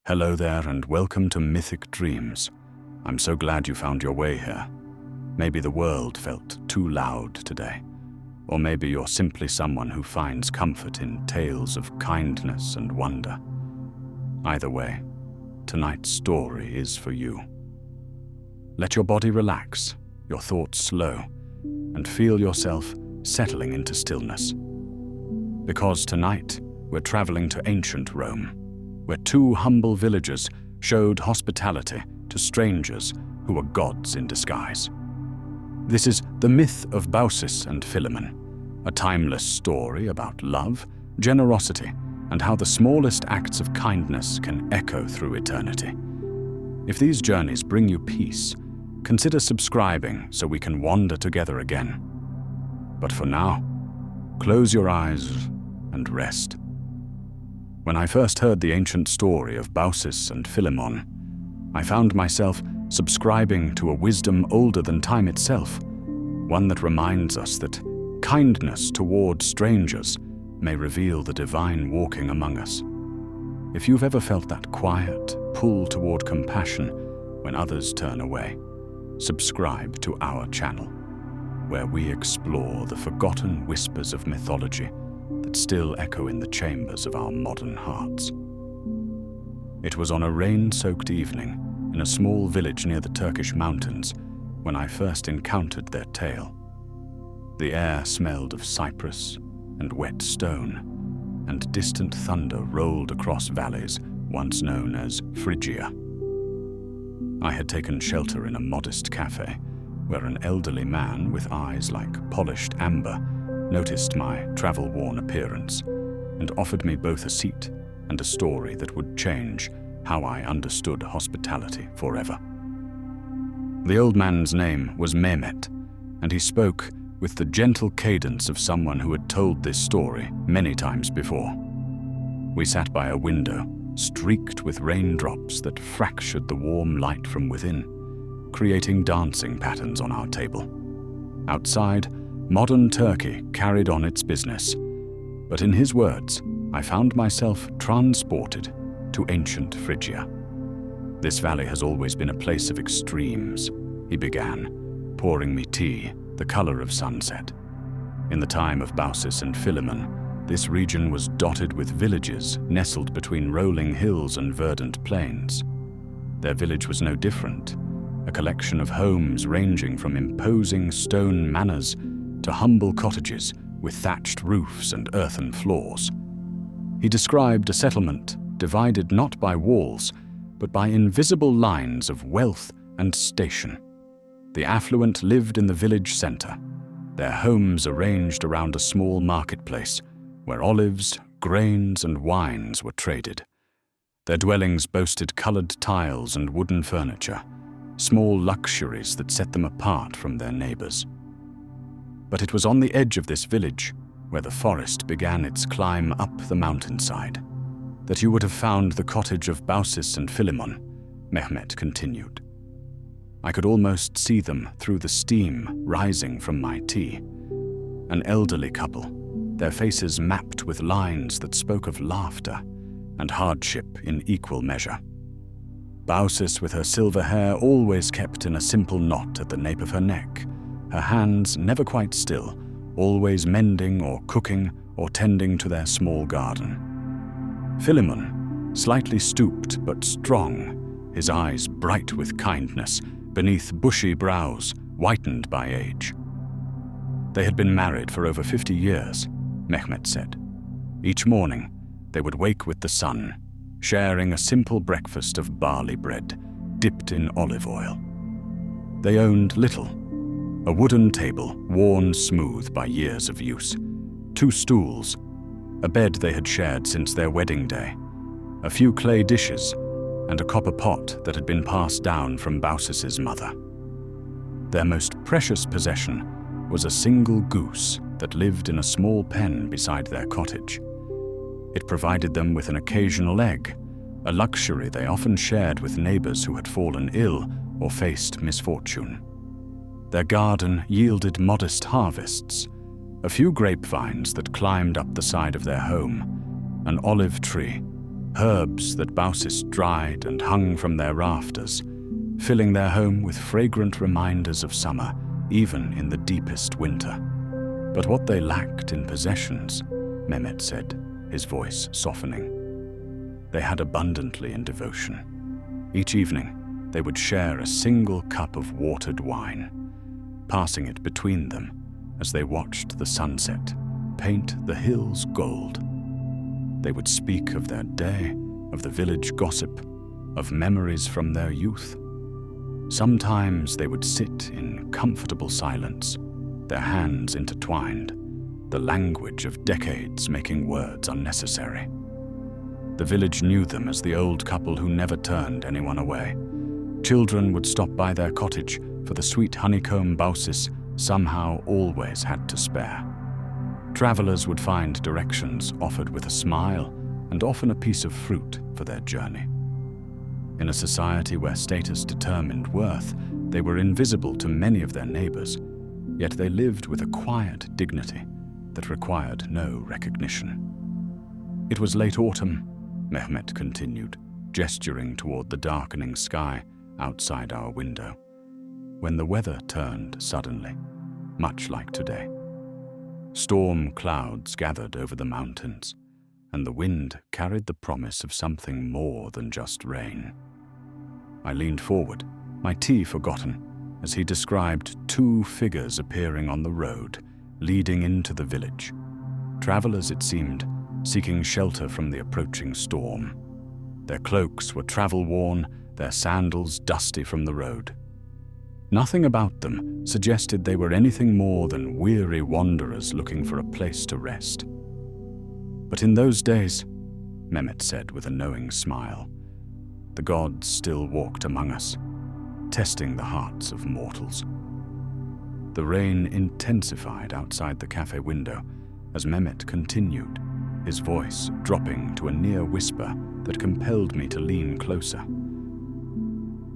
Hello there and welcome to Mythic Dreams. I'm so glad you found your way here. Maybe the world felt too loud today. Or maybe you're simply someone who finds comfort in tales of kindness and wonder. Either way, tonight's story is for you. Let your body relax, your thoughts slow, and feel yourself settling into stillness. Because tonight, we're traveling to ancient Rome, where two humble villagers showed hospitality to strangers who were gods in disguise. This is the myth of Baucis and Philemon, a timeless story about love, generosity, and how the smallest acts of kindness can echo through eternity. If these journeys bring you peace, consider subscribing so we can wander together again. But for now, close your eyes and rest. When I first heard the ancient story of Baucis and Philemon, I found myself subscribing to a wisdom older than time itself, one that reminds us that kindness toward strangers may reveal the divine walking among us. If you've ever felt that quiet pull toward compassion when others turn away, subscribe to our channel, where we explore the forgotten whispers of mythology that still echo in the chambers of our modern hearts. It was on a rain-soaked evening in a small village near the Turkish mountains when I first encountered their tale. The air smelled of cypress and wet stone, and distant thunder rolled across valleys once known as Phrygia. I had taken shelter in a modest cafe, where an elderly man with eyes like polished amber noticed my travel-worn appearance and offered me both a seat and a story that would change how I understood hospitality forever. The old man's name was Mehmet, and he spoke with the gentle cadence of someone who had told this story many times before. We sat by a window, streaked with raindrops that fractured the warm light from within, creating dancing patterns on our table. Outside, modern Turkey carried on its business, but in his words, I found myself transported to ancient Phrygia. This valley has always been a place of extremes, he began, pouring me tea, the color of sunset. In the time of Baucis and Philemon, this region was dotted with villages nestled between rolling hills and verdant plains. Their village was no different, a collection of homes ranging from imposing stone manors to humble cottages with thatched roofs and earthen floors. He described a settlement divided not by walls, but by invisible lines of wealth and station. The affluent lived in the village center, their homes arranged around a small marketplace where olives, grains, and wines were traded. Their dwellings boasted colored tiles and wooden furniture, small luxuries that set them apart from their neighbors. But it was on the edge of this village, where the forest began its climb up the mountainside, that you would have found the cottage of Baucis and Philemon, Mehmet continued. I could almost see them through the steam rising from my tea. An elderly couple, their faces mapped with lines that spoke of laughter and hardship in equal measure. Baucis, with her silver hair always kept in a simple knot at the nape of her neck, her hands never quite still, always mending or cooking or tending to their small garden. Philemon, slightly stooped but strong, his eyes bright with kindness, beneath bushy brows, whitened by age. They had been married for over 50 years, Mehmet said. Each morning, they would wake with the sun, sharing a simple breakfast of barley bread, dipped in olive oil. They owned little: a wooden table worn smooth by years of use, 2 stools, a bed they had shared since their wedding day, a few clay dishes, and a copper pot that had been passed down from Baucis's mother. Their most precious possession was a single goose that lived in a small pen beside their cottage. It provided them with an occasional egg, a luxury they often shared with neighbors who had fallen ill or faced misfortune. Their garden yielded modest harvests, a few grapevines that climbed up the side of their home, an olive tree, herbs that Baucis dried and hung from their rafters, filling their home with fragrant reminders of summer, even in the deepest winter. But what they lacked in possessions, Mehmet said, his voice softening, they had abundantly in devotion. Each evening, they would share a single cup of watered wine, passing it between them as they watched the sunset paint the hills gold. They would speak of their day, of the village gossip, of memories from their youth. Sometimes they would sit in comfortable silence, their hands intertwined, the language of decades making words unnecessary. The village knew them as the old couple who never turned anyone away. Children would stop by their cottage for the sweet honeycomb Baucis somehow always had to spare. Travelers would find directions offered with a smile and often a piece of fruit for their journey. In a society where status determined worth, they were invisible to many of their neighbors, yet they lived with a quiet dignity that required no recognition. It was late autumn, Mehmet continued, gesturing toward the darkening sky outside our window, when the weather turned suddenly, much like today. Storm clouds gathered over the mountains, and the wind carried the promise of something more than just rain. I leaned forward, my tea forgotten, as he described two figures appearing on the road, leading into the village. Travelers, it seemed, seeking shelter from the approaching storm. Their cloaks were travel-worn, their sandals dusty from the road. Nothing about them suggested they were anything more than weary wanderers looking for a place to rest. But in those days, Mehmet said with a knowing smile, the gods still walked among us, testing the hearts of mortals. The rain intensified outside the cafe window as Mehmet continued, his voice dropping to a near whisper that compelled me to lean closer.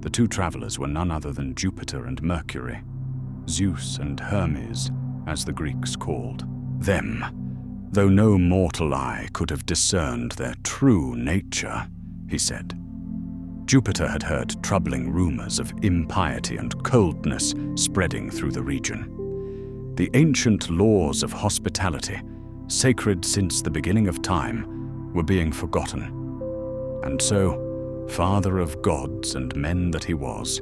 The two travelers were none other than Jupiter and Mercury, Zeus and Hermes, as the Greeks called them, though no mortal eye could have discerned their true nature, he said. Jupiter had heard troubling rumors of impiety and coldness spreading through the region. The ancient laws of hospitality, sacred since the beginning of time, were being forgotten. And so, father of gods and men that he was,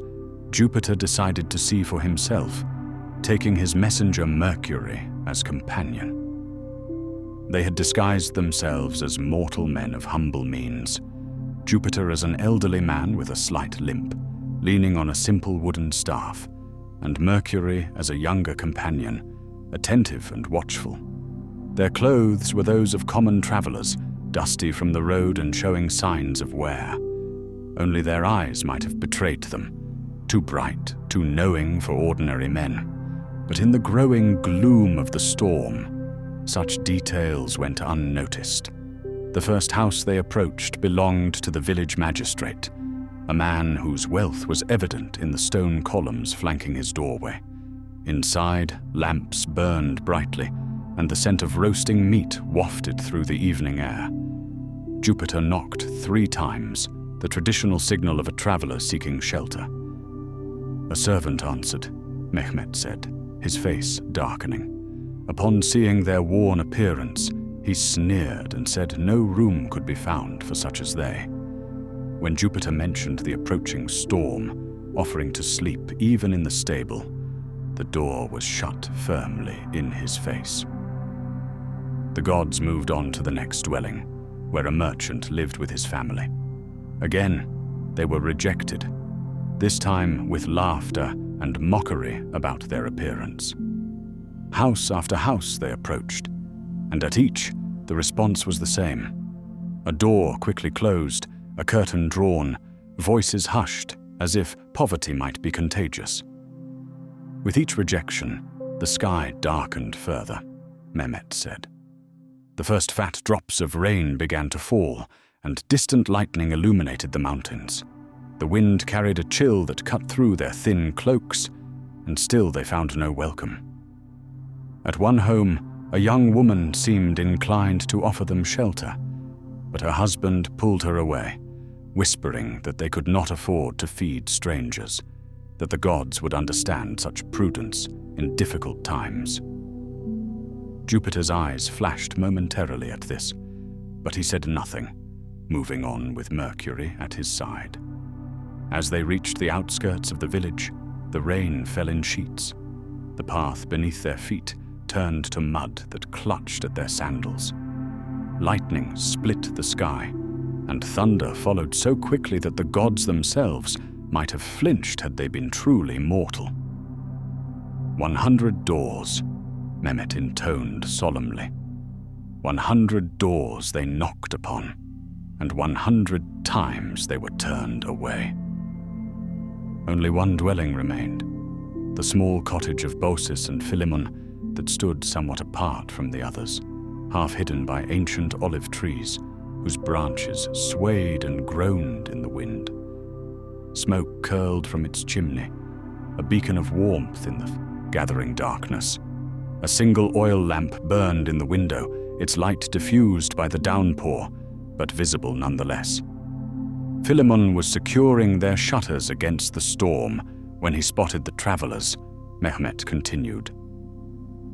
Jupiter decided to see for himself, taking his messenger Mercury as companion. They had disguised themselves as mortal men of humble means, Jupiter as an elderly man with a slight limp, leaning on a simple wooden staff, and Mercury as a younger companion, attentive and watchful. Their clothes were those of common travelers, dusty from the road and showing signs of wear. Only their eyes might have betrayed them, too bright, too knowing for ordinary men. But in the growing gloom of the storm, such details went unnoticed. The first house they approached belonged to the village magistrate, a man whose wealth was evident in the stone columns flanking his doorway. Inside, lamps burned brightly, and the scent of roasting meat wafted through the evening air. Jupiter knocked 3 times, the traditional signal of a traveler seeking shelter. A servant answered, Mehmet said, his face darkening. Upon seeing their worn appearance, he sneered and said no room could be found for such as they. When Jupiter mentioned the approaching storm, offering to sleep even in the stable, the door was shut firmly in his face. The gods moved on to the next dwelling, where a merchant lived with his family. Again, they were rejected, this time with laughter and mockery about their appearance. House after house they approached, and at each, the response was the same. A door quickly closed, a curtain drawn, voices hushed, as if poverty might be contagious. With each rejection, the sky darkened further, Mehmet said. The first fat drops of rain began to fall, and distant lightning illuminated the mountains. The wind carried a chill that cut through their thin cloaks, and still they found no welcome. At one home, a young woman seemed inclined to offer them shelter, but her husband pulled her away, whispering that they could not afford to feed strangers, that the gods would understand such prudence in difficult times. Jupiter's eyes flashed momentarily at this, but he said nothing, moving on with Mercury at his side. As they reached the outskirts of the village, the rain fell in sheets. The path beneath their feet turned to mud that clutched at their sandals. Lightning split the sky, and thunder followed so quickly that the gods themselves might have flinched had they been truly mortal. 100 doors, Mehmet intoned solemnly. 100 doors they knocked upon, and 100 times they were turned away. Only one dwelling remained, the small cottage of Baucis and Philemon that stood somewhat apart from the others, half hidden by ancient olive trees whose branches swayed and groaned in the wind. Smoke curled from its chimney, a beacon of warmth in the gathering darkness. A single oil lamp burned in the window, its light diffused by the downpour, but visible nonetheless. Philemon was securing their shutters against the storm when he spotted the travelers, Mehmet continued.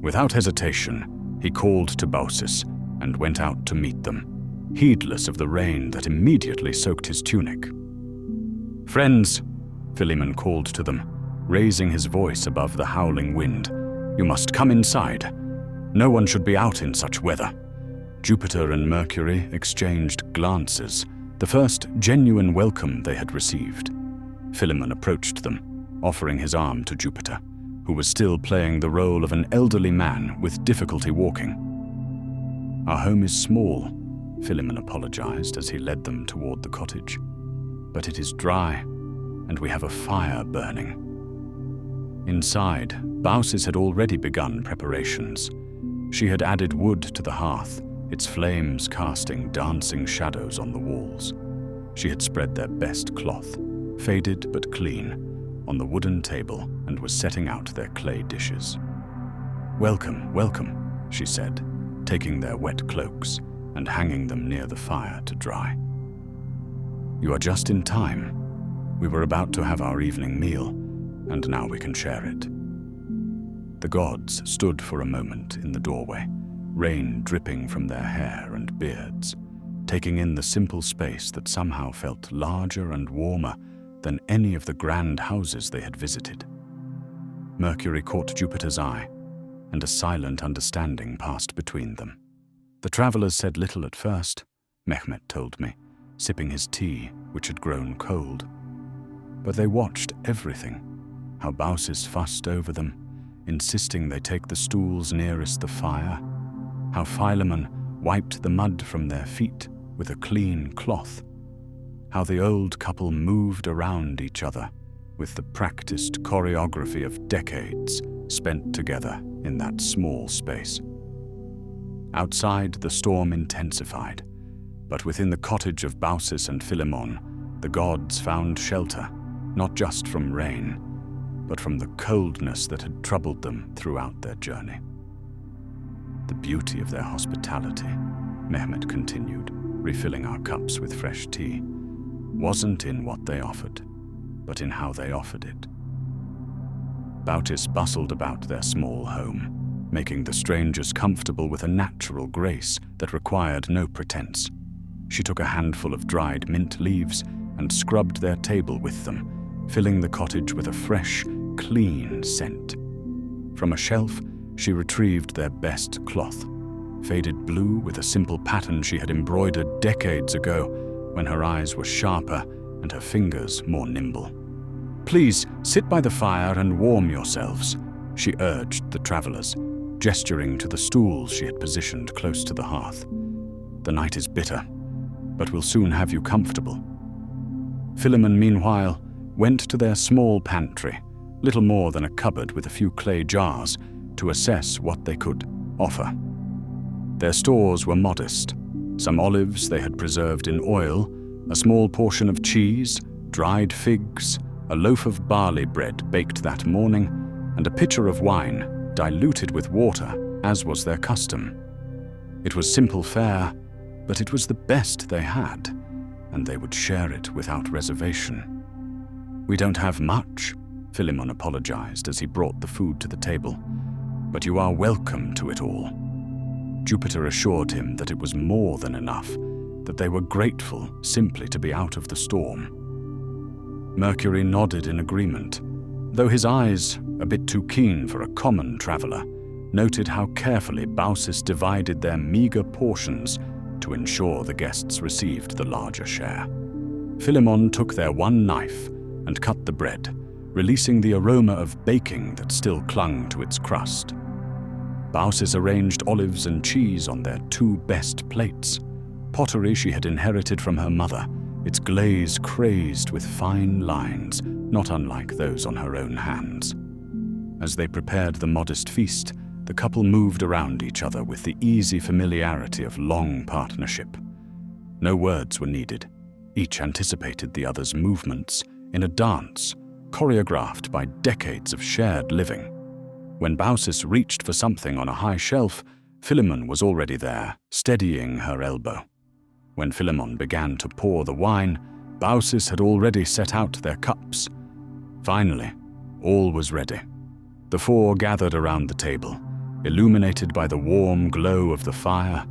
Without hesitation, he called to Baucis and went out to meet them, heedless of the rain that immediately soaked his tunic. "Friends," Philemon called to them, raising his voice above the howling wind, "you must come inside. No one should be out in such weather." Jupiter and Mercury exchanged glances, the first genuine welcome they had received. Philemon approached them, offering his arm to Jupiter, who was still playing the role of an elderly man with difficulty walking. "Our home is small," Philemon apologized as he led them toward the cottage, "but it is dry, and we have a fire burning." Inside, Baucis had already begun preparations. She had added wood to the hearth, its flames casting dancing shadows on the walls. She had spread their best cloth, faded but clean, on the wooden table and was setting out their clay dishes. "Welcome, welcome," she said, taking their wet cloaks and hanging them near the fire to dry. "You are just in time. We were about to have our evening meal, and now we can share it." The gods stood for a moment in the doorway, rain dripping from their hair and beards, taking in the simple space that somehow felt larger and warmer than any of the grand houses they had visited. Mercury caught Jupiter's eye, and a silent understanding passed between them. The travelers said little at first, Mehmet told me, sipping his tea, which had grown cold. But they watched everything, how Baucis fussed over them, insisting they take the stools nearest the fire, how Philemon wiped the mud from their feet with a clean cloth, how the old couple moved around each other with the practiced choreography of decades spent together in that small space. Outside, the storm intensified, but within the cottage of Baucis and Philemon, the gods found shelter, not just from rain, but from the coldness that had troubled them throughout their journey. "The beauty of their hospitality," Mehmet continued, refilling our cups with fresh tea, "wasn't in what they offered, but in how they offered it." Baucis bustled about their small home, making the strangers comfortable with a natural grace that required no pretense. She took a handful of dried mint leaves and scrubbed their table with them, filling the cottage with a fresh, clean scent. From a shelf, she retrieved their best cloth, faded blue with a simple pattern she had embroidered decades ago when her eyes were sharper and her fingers more nimble. "Please, sit by the fire and warm yourselves," she urged the travelers, gesturing to the stools she had positioned close to the hearth. "The night is bitter, but we'll soon have you comfortable." Philemon, meanwhile, went to their small pantry, little more than a cupboard with a few clay jars, to assess what they could offer. Their stores were modest. Some olives they had preserved in oil, a small portion of cheese, dried figs, a loaf of barley bread baked that morning, and a pitcher of wine, diluted with water, as was their custom. It was simple fare, But it was the best they had, and they would share it without reservation. "We don't have much," Philemon apologized as he brought the food to the table, "but you are welcome to it all." Jupiter assured him that it was more than enough, that they were grateful simply to be out of the storm. Mercury nodded in agreement, though his eyes, a bit too keen for a common traveler, noted how carefully Baucis divided their meager portions to ensure the guests received the larger share. Philemon took their one knife and cut the bread, releasing the aroma of baking that still clung to its crust. Baucis arranged olives and cheese on their two best plates, pottery she had inherited from her mother, its glaze crazed with fine lines, not unlike those on her own hands. As they prepared the modest feast, the couple moved around each other with the easy familiarity of long partnership. No words were needed. Each anticipated the other's movements in a dance choreographed by decades of shared living. When Baucis reached for something on a high shelf, Philemon was already there, steadying her elbow. When Philemon began to pour the wine, Baucis had already set out their cups. Finally, all was ready. The four gathered around the table, illuminated by the warm glow of the fire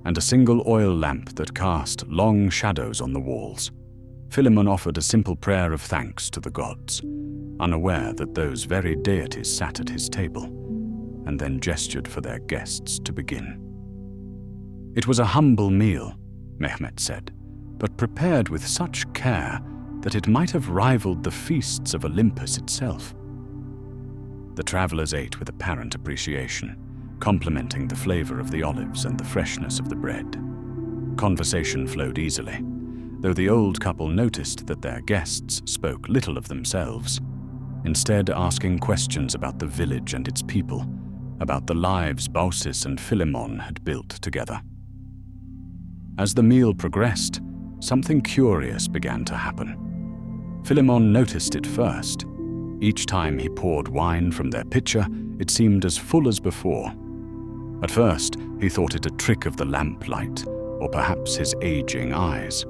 and a single oil lamp that cast long shadows on the walls. Philemon offered a simple prayer of thanks to the gods, unaware that those very deities sat at his table, and then gestured for their guests to begin. It was a humble meal, Mehmet said, but prepared with such care that it might have rivaled the feasts of Olympus itself. The travelers ate with apparent appreciation, complimenting the flavor of the olives and the freshness of the bread. Conversation flowed easily, though the old couple noticed that their guests spoke little of themselves, instead asking questions about the village and its people, about the lives Baucis and Philemon had built together. As the meal progressed, something curious began to happen. Philemon noticed it first. Each time he poured wine from their pitcher, it seemed as full as before. At first, he thought it a trick of the lamplight, or perhaps his aging eyes.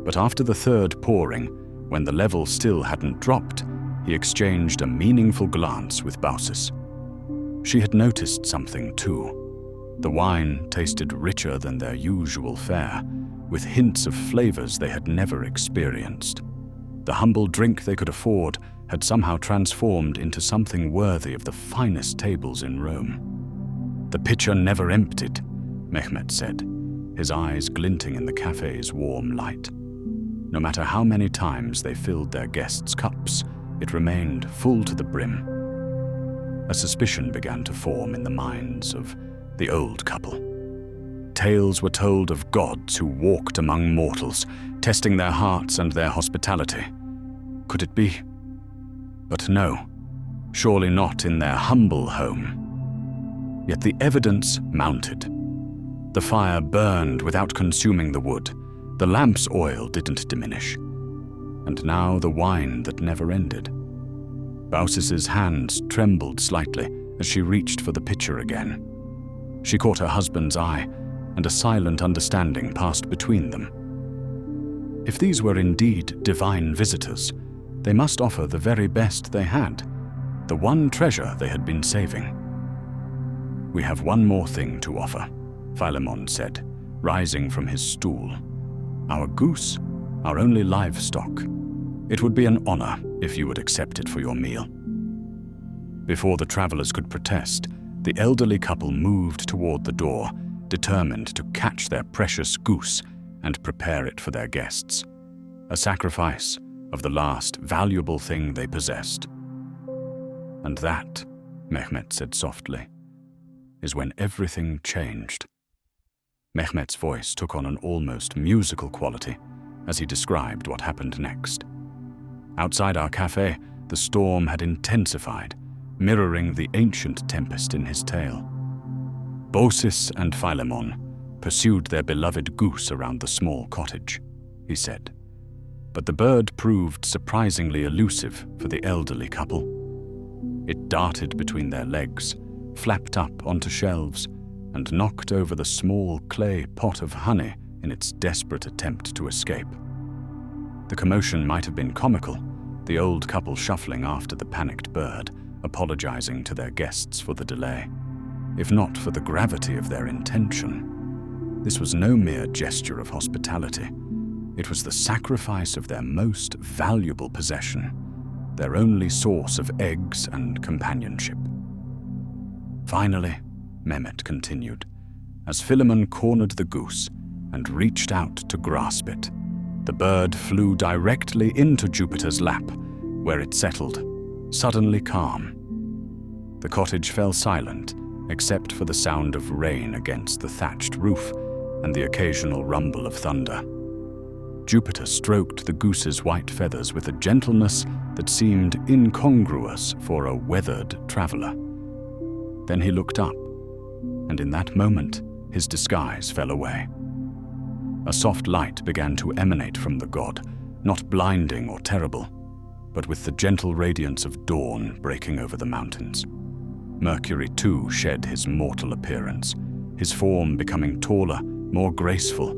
But after the third pouring, when the level still hadn't dropped, he exchanged a meaningful glance with Baucis. She had noticed something too. The wine tasted richer than their usual fare, with hints of flavors they had never experienced. The humble drink they could afford had somehow transformed into something worthy of the finest tables in Rome. "The pitcher never emptied," Mehmet said, his eyes glinting in the cafe's warm light. No matter how many times they filled their guests' cups, it remained full to the brim. A suspicion began to form in the minds of the old couple. Tales were told of gods who walked among mortals, testing their hearts and their hospitality. Could it be? But no, surely not in their humble home. Yet the evidence mounted. The fire burned without consuming the wood. The lamp's oil didn't diminish. And now the wine that never ended. Baucis's hands trembled slightly as she reached for the pitcher again. She caught her husband's eye, and a silent understanding passed between them. If these were indeed divine visitors, they must offer the very best they had, the one treasure they had been saving. "We have one more thing to offer," Philemon said, rising from his stool. "Our goose, our only livestock. It would be an honor if you would accept it for your meal." Before the travelers could protest, the elderly couple moved toward the door, determined to catch their precious goose and prepare it for their guests, a sacrifice of the last valuable thing they possessed. "And that," Mehmet said softly, "is when everything changed." Mehmet's voice took on an almost musical quality as he described what happened next. Outside our cafe, the storm had intensified, mirroring the ancient tempest in his tale. Baucis and Philemon pursued their beloved goose around the small cottage, he said. But the bird proved surprisingly elusive for the elderly couple. It darted between their legs, flapped up onto shelves, and knocked over the small clay pot of honey in its desperate attempt to escape. The commotion might have been comical, the old couple shuffling after the panicked bird, apologizing to their guests for the delay, if not for the gravity of their intention. This was no mere gesture of hospitality. It was the sacrifice of their most valuable possession, their only source of eggs and companionship. Finally, Mehmet continued, as Philemon cornered the goose and reached out to grasp it. The bird flew directly into Jupiter's lap, where it settled, suddenly calm. The cottage fell silent, except for the sound of rain against the thatched roof and the occasional rumble of thunder. Jupiter stroked the goose's white feathers with a gentleness that seemed incongruous for a weathered traveler. Then he looked up, and in that moment, his disguise fell away. A soft light began to emanate from the god, not blinding or terrible, but with the gentle radiance of dawn breaking over the mountains. Mercury too shed his mortal appearance, his form becoming taller, more graceful,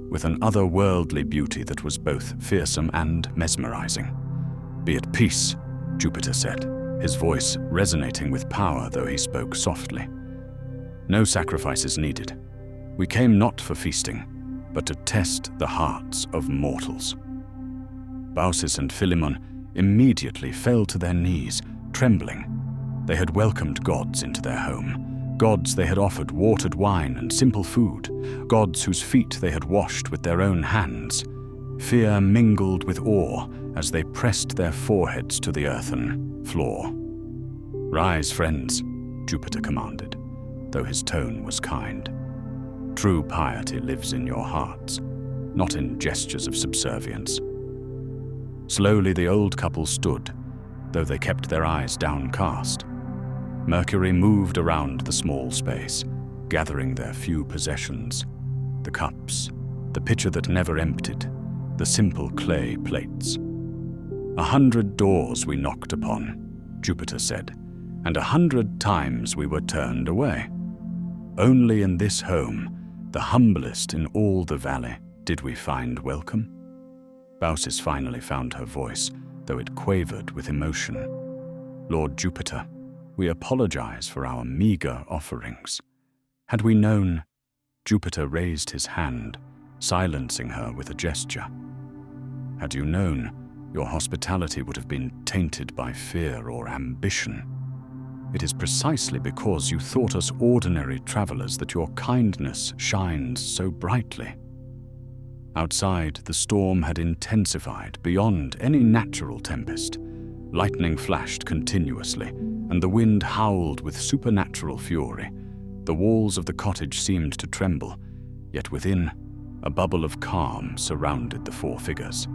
with an otherworldly beauty that was both fearsome and mesmerizing. "Be at peace," Jupiter said, his voice resonating with power though he spoke softly. "No sacrifices needed. We came not for feasting, but to test the hearts of mortals." Baucis and Philemon immediately fell to their knees, trembling. They had welcomed gods into their home, gods they had offered watered wine and simple food, gods whose feet they had washed with their own hands. Fear mingled with awe as they pressed their foreheads to the earthen floor. "Rise, friends," Jupiter commanded, though his tone was kind. "True piety lives in your hearts, not in gestures of subservience." Slowly the old couple stood, though they kept their eyes downcast. Mercury moved around the small space, gathering their few possessions: the cups, the pitcher that never emptied, the simple clay plates. 100 doors we knocked upon, Jupiter said, and 100 times we were turned away. Only in this home, the humblest in all the valley, did we find welcome. Baucis finally found her voice, though it quavered with emotion. "Lord Jupiter, we apologize for our meager offerings. Had we known..." Jupiter raised his hand, silencing her with a gesture. "Had you known, your hospitality would have been tainted by fear or ambition. It is precisely because you thought us ordinary travelers that your kindness shines so brightly." Outside, the storm had intensified beyond any natural tempest. Lightning flashed continuously, and the wind howled with supernatural fury. The walls of the cottage seemed to tremble, yet within, a bubble of calm surrounded the four figures.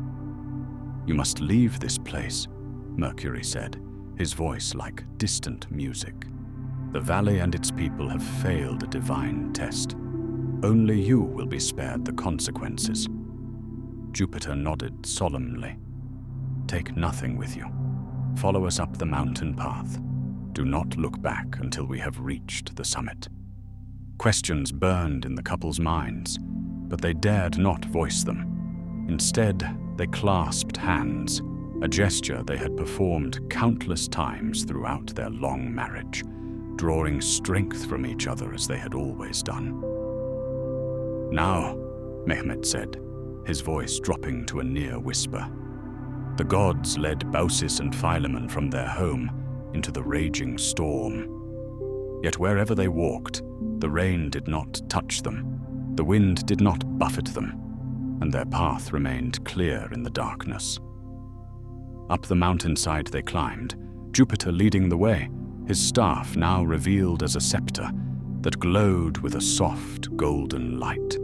"You must leave this place," Mercury said, his voice like distant music. "The valley and its people have failed a divine test. Only you will be spared the consequences." Jupiter nodded solemnly. "Take nothing with you. Follow us up the mountain path. Do not look back until we have reached the summit." Questions burned in the couple's minds, but they dared not voice them. Instead, they clasped hands, a gesture they had performed countless times throughout their long marriage, drawing strength from each other as they had always done. "Now," Mehmet said, his voice dropping to a near whisper, "the gods led Baucis and Philemon from their home into the raging storm. Yet wherever they walked, the rain did not touch them, the wind did not buffet them, and their path remained clear in the darkness. Up the mountainside they climbed, Jupiter leading the way, his staff now revealed as a scepter that glowed with a soft golden light.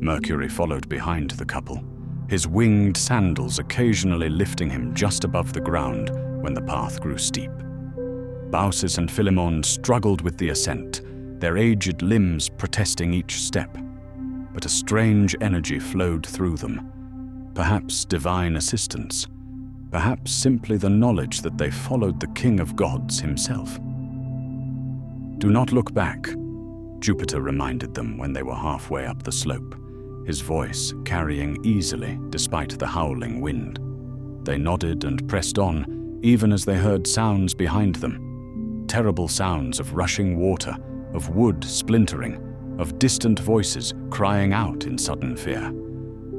Mercury followed behind the couple, his winged sandals occasionally lifting him just above the ground when the path grew steep. Baucis and Philemon struggled with the ascent, their aged limbs protesting each step, but a strange energy flowed through them, perhaps divine assistance, perhaps simply the knowledge that they followed the King of Gods himself. "Do not look back," Jupiter reminded them when they were halfway up the slope, his voice carrying easily despite the howling wind. They nodded and pressed on, even as they heard sounds behind them. Terrible sounds of rushing water, of wood splintering, of distant voices crying out in sudden fear.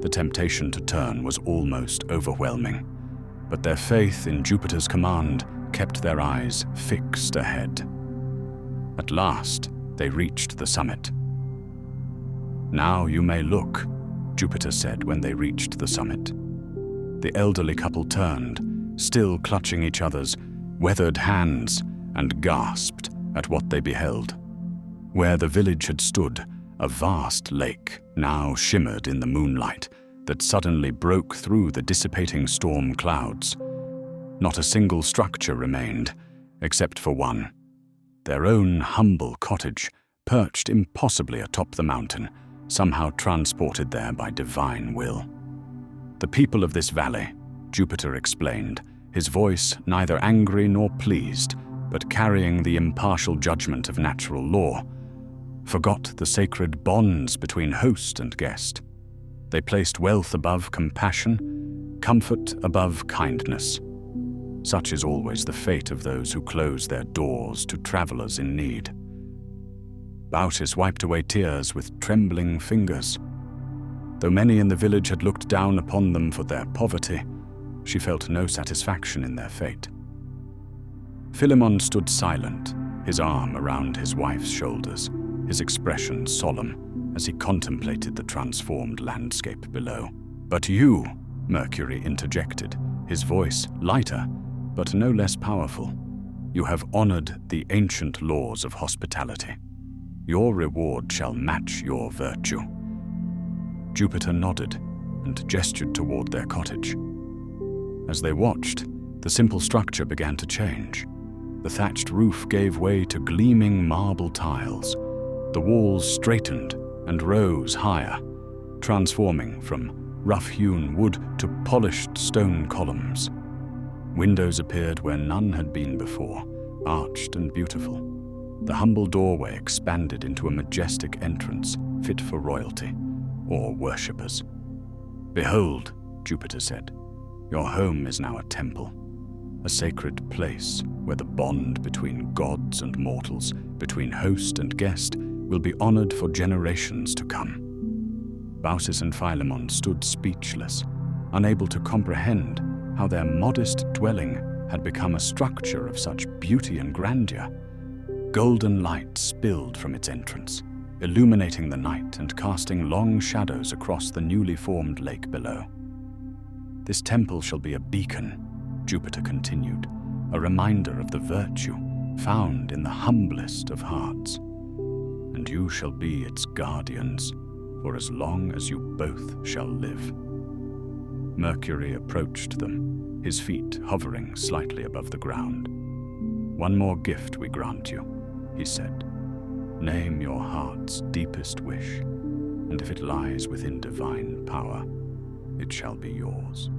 The temptation to turn was almost overwhelming, but their faith in Jupiter's command kept their eyes fixed ahead. At last, they reached the summit. "Now you may look," Jupiter said when they reached the summit. The elderly couple turned, still clutching each other's weathered hands, and gasped at what they beheld. Where the village had stood, a vast lake now shimmered in the moonlight that suddenly broke through the dissipating storm clouds. Not a single structure remained, except for one. Their own humble cottage, perched impossibly atop the mountain, somehow transported there by divine will. "The people of this valley," Jupiter explained, his voice neither angry nor pleased, but carrying the impartial judgment of natural law, forgot the sacred bonds between host and guest. They placed wealth above compassion, comfort above kindness. Such is always the fate of those who close their doors to travelers in need. Baucis wiped away tears with trembling fingers. Though many in the village had looked down upon them for their poverty, she felt no satisfaction in their fate. Philemon stood silent, his arm around his wife's shoulders, his expression solemn as he contemplated the transformed landscape below. "But you," Mercury interjected, his voice lighter, but no less powerful, "you have honored the ancient laws of hospitality. Your reward shall match your virtue." Jupiter nodded and gestured toward their cottage. As they watched, the simple structure began to change. The thatched roof gave way to gleaming marble tiles. The walls straightened and rose higher, transforming from rough-hewn wood to polished stone columns. Windows appeared where none had been before, arched and beautiful. The humble doorway expanded into a majestic entrance fit for royalty or worshippers. "Behold," Jupiter said, "your home is now a temple, a sacred place where the bond between gods and mortals, between host and guest, will be honored for generations to come." Baucis and Philemon stood speechless, unable to comprehend how their modest dwelling had become a structure of such beauty and grandeur. Golden light spilled from its entrance, illuminating the night and casting long shadows across the newly formed lake below. "This temple shall be a beacon," Jupiter continued, "a reminder of the virtue found in the humblest of hearts. And you shall be its guardians for as long as you both shall live." Mercury approached them, his feet hovering slightly above the ground. "One more gift we grant you," he said. "Name your heart's deepest wish, and if it lies within divine power, it shall be yours."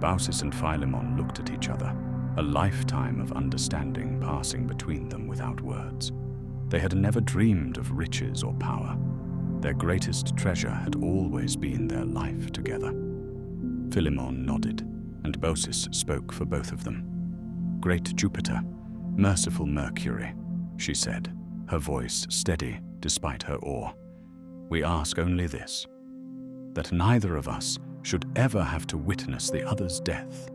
Baucis and Philemon looked at each other, a lifetime of understanding passing between them without words. They had never dreamed of riches or power. Their greatest treasure had always been their life together. Philemon nodded, and Baucis spoke for both of them. "Great Jupiter, merciful Mercury," she said, her voice steady despite her awe, "we ask only this, that neither of us should ever have to witness the other's death.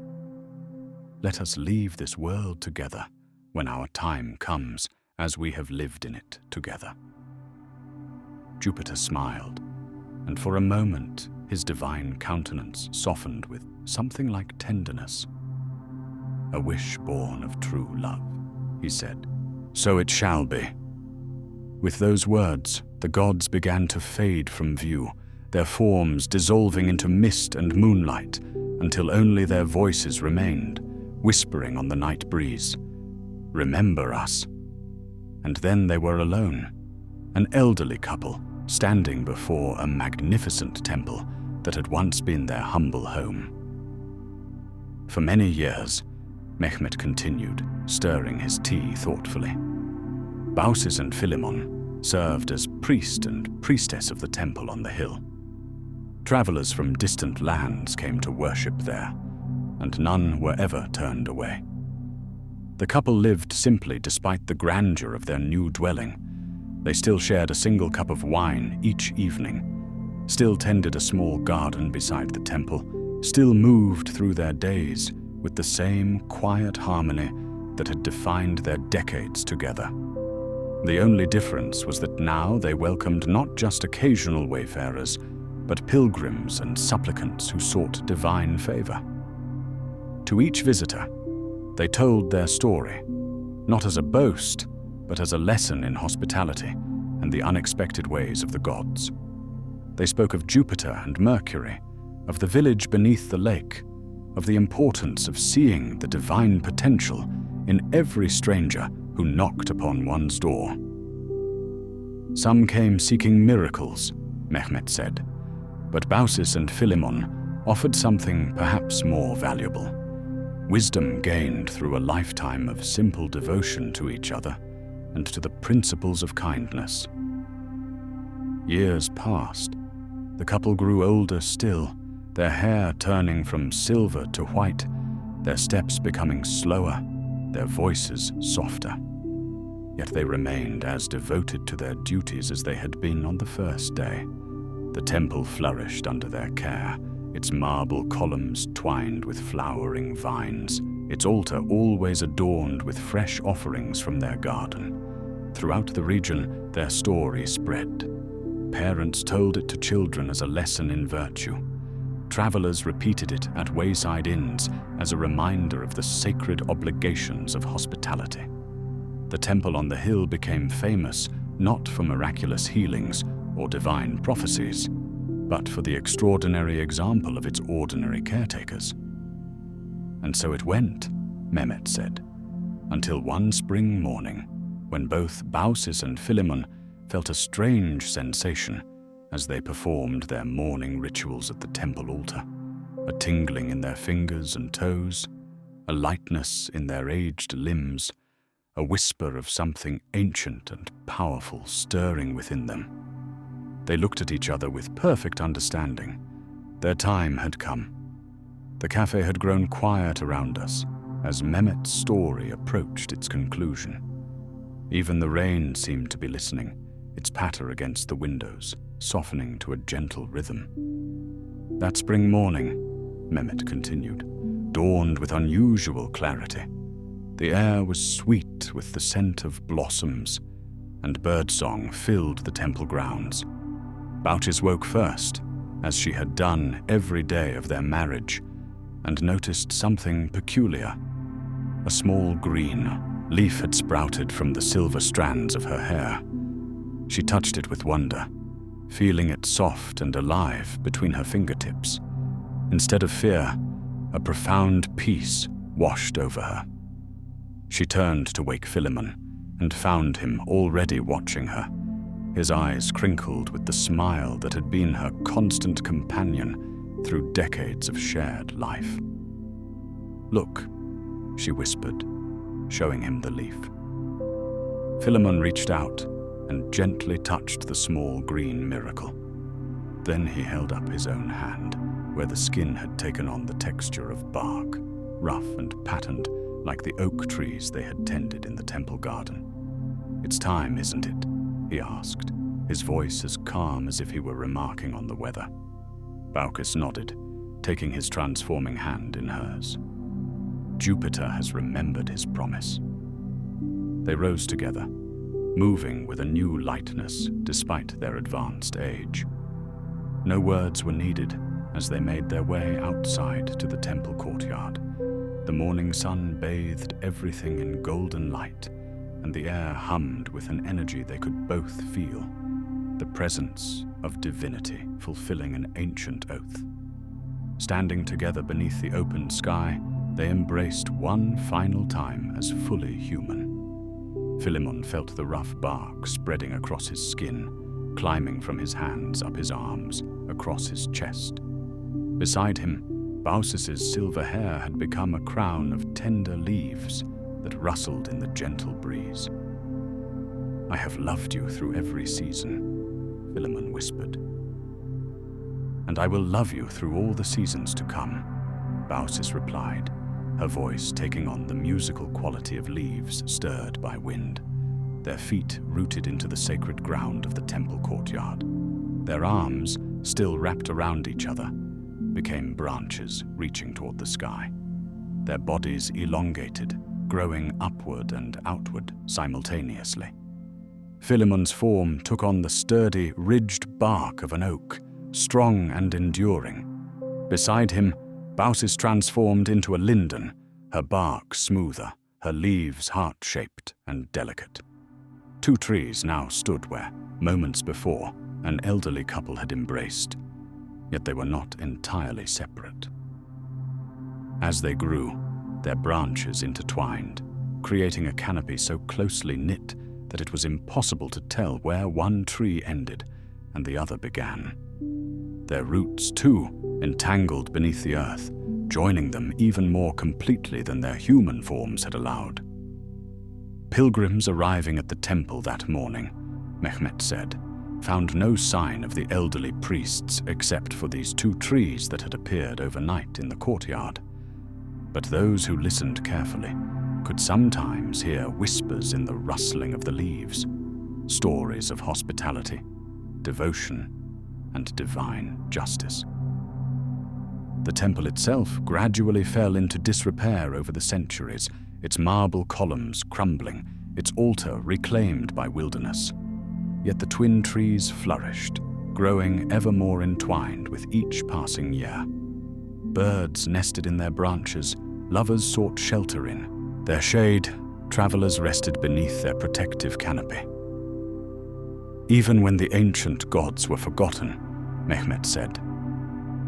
Let us leave this world together when our time comes, as we have lived in it together." Jupiter smiled, and for a moment his divine countenance softened with something like tenderness. "A wish born of true love," he said. "So it shall be." With those words, the gods began to fade from view, their forms dissolving into mist and moonlight, until only their voices remained, whispering on the night breeze, "Remember us." And then they were alone, an elderly couple standing before a magnificent temple that had once been their humble home. "For many years," Mehmet continued, stirring his tea thoughtfully, Baucis and Philemon served as priest and priestess of the temple on the hill. Travelers from distant lands came to worship there, and none were ever turned away. The couple lived simply despite the grandeur of their new dwelling. They still shared a single cup of wine each evening, still tended a small garden beside the temple, still moved through their days with the same quiet harmony that had defined their decades together. The only difference was that now they welcomed not just occasional wayfarers, but pilgrims and supplicants who sought divine favor. To each visitor, they told their story, not as a boast, but as a lesson in hospitality and the unexpected ways of the gods. They spoke of Jupiter and Mercury, of the village beneath the lake, of the importance of seeing the divine potential in every stranger who knocked upon one's door. Some came seeking miracles, Mehmet said, but Baucis and Philemon offered something perhaps more valuable: wisdom gained through a lifetime of simple devotion to each other and to the principles of kindness. Years passed. The couple grew older still, their hair turning from silver to white, their steps becoming slower, their voices softer. Yet they remained as devoted to their duties as they had been on the first day. The temple flourished under their care, its marble columns twined with flowering vines, its altar always adorned with fresh offerings from their garden. Throughout the region, their story spread. Parents told it to children as a lesson in virtue. Travelers repeated it at wayside inns as a reminder of the sacred obligations of hospitality. The temple on the hill became famous not for miraculous healings or divine prophecies, but for the extraordinary example of its ordinary caretakers. And so it went, Mehmet said, until one spring morning, when both Baucis and Philemon felt a strange sensation as they performed their morning rituals at the temple altar, a tingling in their fingers and toes, a lightness in their aged limbs, a whisper of something ancient and powerful stirring within them. They looked at each other with perfect understanding. Their time had come. The cafe had grown quiet around us as Mehmet's story approached its conclusion. Even the rain seemed to be listening, its patter against the windows softening to a gentle rhythm. That spring morning, Mehmet continued, dawned with unusual clarity. The air was sweet with the scent of blossoms, and birdsong filled the temple grounds. Baucis woke first, as she had done every day of their marriage, and noticed something peculiar. A small green leaf had sprouted from the silver strands of her hair. She touched it with wonder, feeling it soft and alive between her fingertips. Instead of fear, a profound peace washed over her. She turned to wake Philemon and found him already watching her, his eyes crinkled with the smile that had been her constant companion through decades of shared life. "Look," she whispered, showing him the leaf. Philemon reached out and gently touched the small green miracle. Then he held up his own hand, where the skin had taken on the texture of bark, rough and patterned like the oak trees they had tended in the temple garden. "It's time, isn't it?" he asked, his voice as calm as if he were remarking on the weather. Baucis nodded, taking his transforming hand in hers. "Jupiter has remembered his promise." They rose together, moving with a new lightness despite their advanced age. No words were needed as they made their way outside to the temple courtyard. The morning sun bathed everything in golden light, and the air hummed with an energy they could both feel, the presence of divinity fulfilling an ancient oath. Standing together beneath the open sky, they embraced one final time as fully human. Philemon felt the rough bark spreading across his skin, climbing from his hands up his arms, across his chest. Beside him, Baucis's silver hair had become a crown of tender leaves that rustled in the gentle breeze. I have loved you through every season," Philemon whispered. "And I will love you through all the seasons to come," Baucis replied, her voice taking on the musical quality of leaves stirred by wind, their feet rooted into the sacred ground of the temple courtyard. Their arms, still wrapped around each other, became branches reaching toward the sky, their bodies elongated, growing upward and outward simultaneously. Philemon's form took on the sturdy, ridged bark of an oak, strong and enduring. Beside him, Baucis transformed into a linden, her bark smoother, her leaves heart-shaped and delicate. Two trees now stood where, moments before, an elderly couple had embraced, yet they were not entirely separate. As they grew, their branches intertwined, creating a canopy so closely knit that it was impossible to tell where one tree ended and the other began. Their roots, too, entangled beneath the earth, joining them even more completely than their human forms had allowed. Pilgrims arriving at the temple that morning, Mehmet said, found no sign of the elderly priests except for these two trees that had appeared overnight in the courtyard. But those who listened carefully could sometimes hear whispers in the rustling of the leaves, stories of hospitality, devotion, and divine justice. The temple itself gradually fell into disrepair over the centuries, its marble columns crumbling, its altar reclaimed by wilderness. Yet the twin trees flourished, growing ever more entwined with each passing year. Birds nested in their branches, lovers sought shelter in their shade, travelers rested beneath their protective canopy. Even when the ancient gods were forgotten, Mehmet said,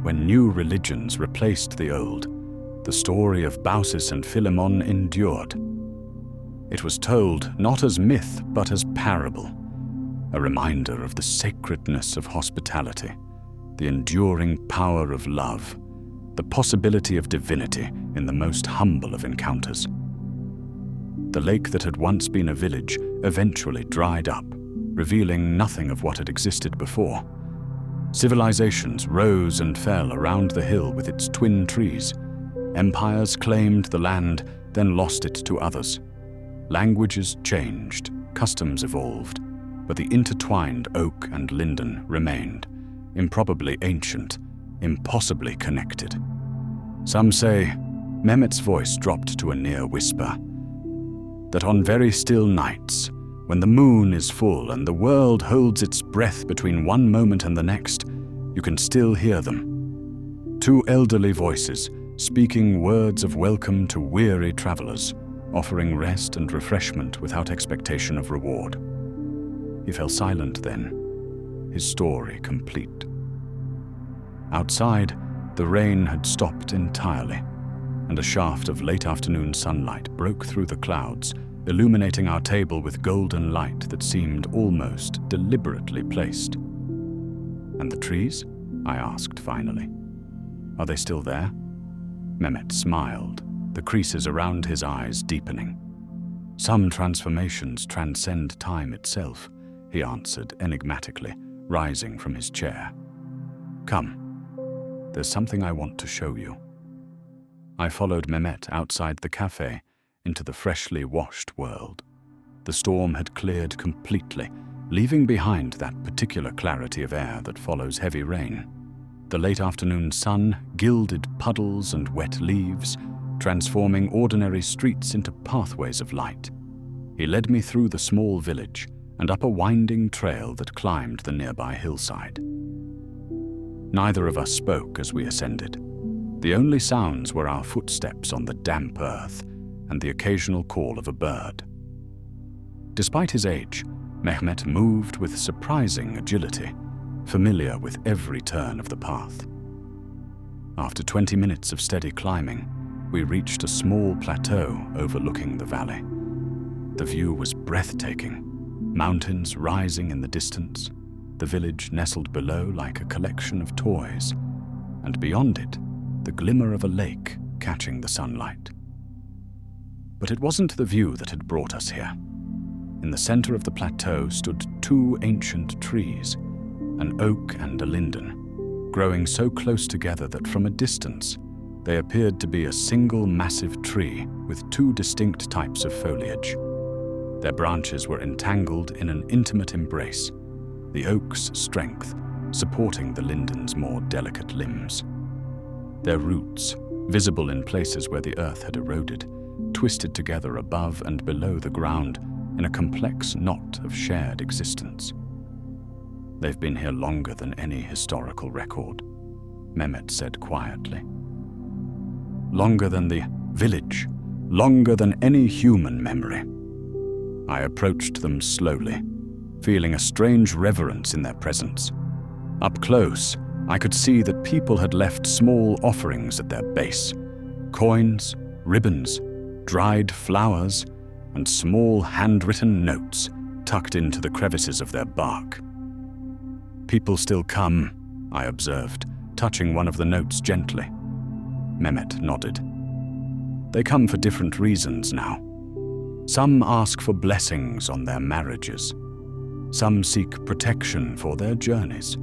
when new religions replaced the old, the story of Baucis and Philemon endured. It was told not as myth but as parable, a reminder of the sacredness of hospitality, the enduring power of love, the possibility of divinity in the most humble of encounters. The lake that had once been a village eventually dried up, revealing nothing of what had existed before. Civilizations rose and fell around the hill with its twin trees. Empires claimed the land, then lost it to others. Languages changed, customs evolved, but the intertwined oak and linden remained, improbably ancient, impossibly connected. Some say, Mehmet's voice dropped to a near whisper, that on very still nights, when the moon is full and the world holds its breath between one moment and the next, you can still hear them. Two elderly voices speaking words of welcome to weary travelers, offering rest and refreshment without expectation of reward. He fell silent then, his story complete. Outside, the rain had stopped entirely, and a shaft of late afternoon sunlight broke through the clouds, illuminating our table with golden light that seemed almost deliberately placed. "And the trees?" I asked finally. "Are they still there?" Mehmet smiled, the creases around his eyes deepening. "Some transformations transcend time itself," he answered enigmatically, rising from his chair. "Come, there's something I want to show you." I followed Mehmet outside the cafe, into the freshly washed world. The storm had cleared completely, leaving behind that particular clarity of air that follows heavy rain. The late afternoon sun gilded puddles and wet leaves, transforming ordinary streets into pathways of light. He led me through the small village and up a winding trail that climbed the nearby hillside. Neither of us spoke as we ascended. The only sounds were our footsteps on the damp earth and the occasional call of a bird. Despite his age, Mehmet moved with surprising agility, familiar with every turn of the path. After 20 minutes of steady climbing, we reached a small plateau overlooking the valley. The view was breathtaking, mountains rising in the distance, the village nestled below like a collection of toys, and beyond it, the glimmer of a lake catching the sunlight. But it wasn't the view that had brought us here. In the center of the plateau stood two ancient trees, an oak and a linden, growing so close together that from a distance they appeared to be a single massive tree with two distinct types of foliage. Their branches were entangled in an intimate embrace, the oak's strength supporting the linden's more delicate limbs. Their roots, visible in places where the earth had eroded, twisted together above and below the ground in a complex knot of shared existence. "They've been here longer than any historical record," Mehmet said quietly. "Longer than the village, longer than any human memory." I approached them slowly, feeling a strange reverence in their presence. Up close, I could see that people had left small offerings at their base: coins, ribbons, dried flowers, and small handwritten notes tucked into the crevices of their bark. "People still come," I observed, touching one of the notes gently. Mehmet nodded. "They come for different reasons now. Some ask for blessings on their marriages. Some seek protection for their journeys.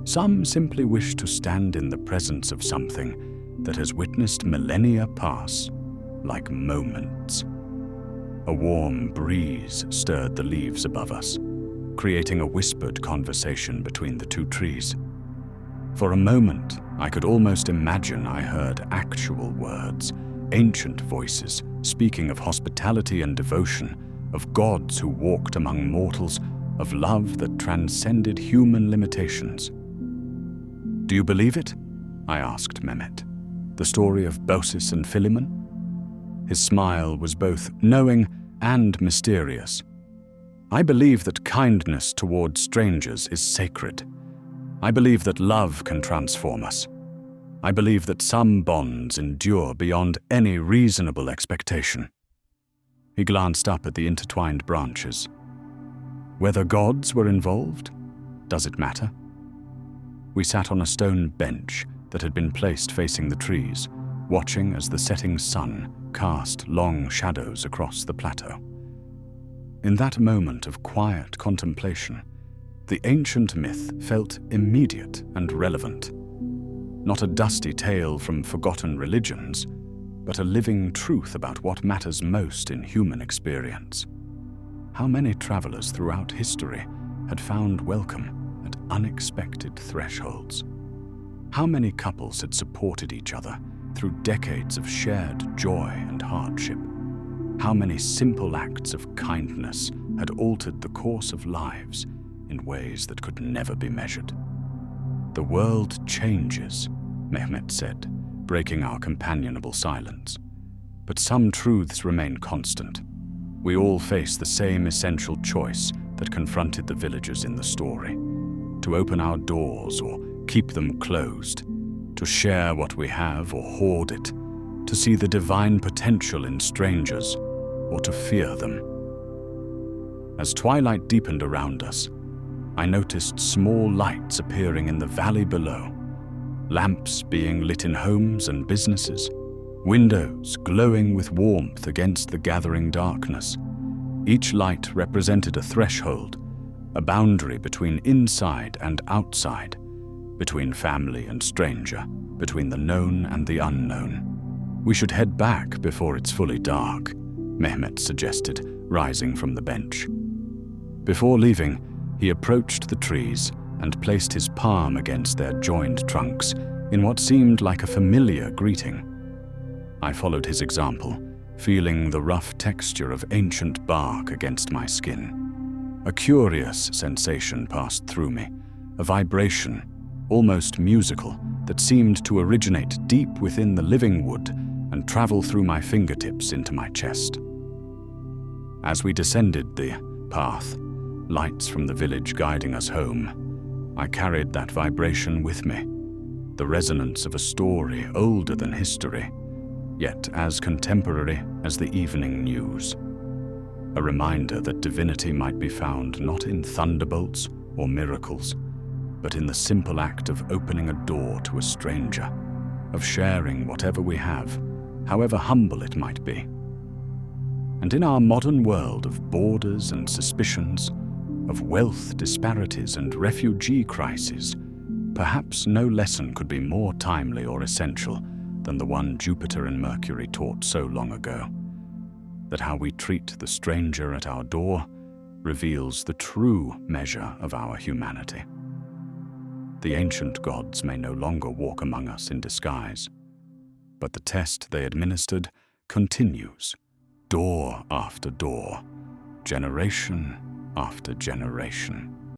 Some simply wish to stand in the presence of something that has witnessed millennia pass, like moments." A warm breeze stirred the leaves above us, creating a whispered conversation between the two trees. For a moment, I could almost imagine I heard actual words, ancient voices speaking of hospitality and devotion, of gods who walked among mortals, of love that transcended human limitations. "Do you believe it?" I asked Mehmet. "The story of Baucis and Philemon?" His smile was both knowing and mysterious. "I believe that kindness toward strangers is sacred. I believe that love can transform us. I believe that some bonds endure beyond any reasonable expectation." He glanced up at the intertwined branches. "Whether gods were involved? Does it matter?" We sat on a stone bench that had been placed facing the trees, watching as the setting sun cast long shadows across the plateau. In that moment of quiet contemplation, the ancient myth felt immediate and relevant. Not a dusty tale from forgotten religions, but a living truth about what matters most in human experience. How many travelers throughout history had found welcome at unexpected thresholds? How many couples had supported each other through decades of shared joy and hardship? How many simple acts of kindness had altered the course of lives in ways that could never be measured? "The world changes," Mehmet said, breaking our companionable silence. "But some truths remain constant. We all face the same essential choice that confronted the villagers in the story: to open our doors or keep them closed, to share what we have or hoard it, to see the divine potential in strangers or to fear them." As twilight deepened around us, I noticed small lights appearing in the valley below, lamps being lit in homes and businesses, windows glowing with warmth against the gathering darkness. Each light represented a threshold, a boundary between inside and outside, between family and stranger, between the known and the unknown. "We should head back before it's fully dark," Mehmet suggested, rising from the bench. Before leaving, he approached the trees and placed his palm against their joined trunks in what seemed like a familiar greeting. I followed his example, feeling the rough texture of ancient bark against my skin. A curious sensation passed through me, a vibration, almost musical, that seemed to originate deep within the living wood and travel through my fingertips into my chest. As we descended the path, lights from the village guiding us home, I carried that vibration with me, the resonance of a story older than history, yet as contemporary as the evening news. A reminder that divinity might be found not in thunderbolts or miracles, but in the simple act of opening a door to a stranger, of sharing whatever we have, however humble it might be. And in our modern world of borders and suspicions, of wealth disparities and refugee crises, perhaps no lesson could be more timely or essential than the one Jupiter and Mercury taught so long ago, that how we treat the stranger at our door reveals the true measure of our humanity. The ancient gods may no longer walk among us in disguise, but the test they administered continues, door after door, generation after generation.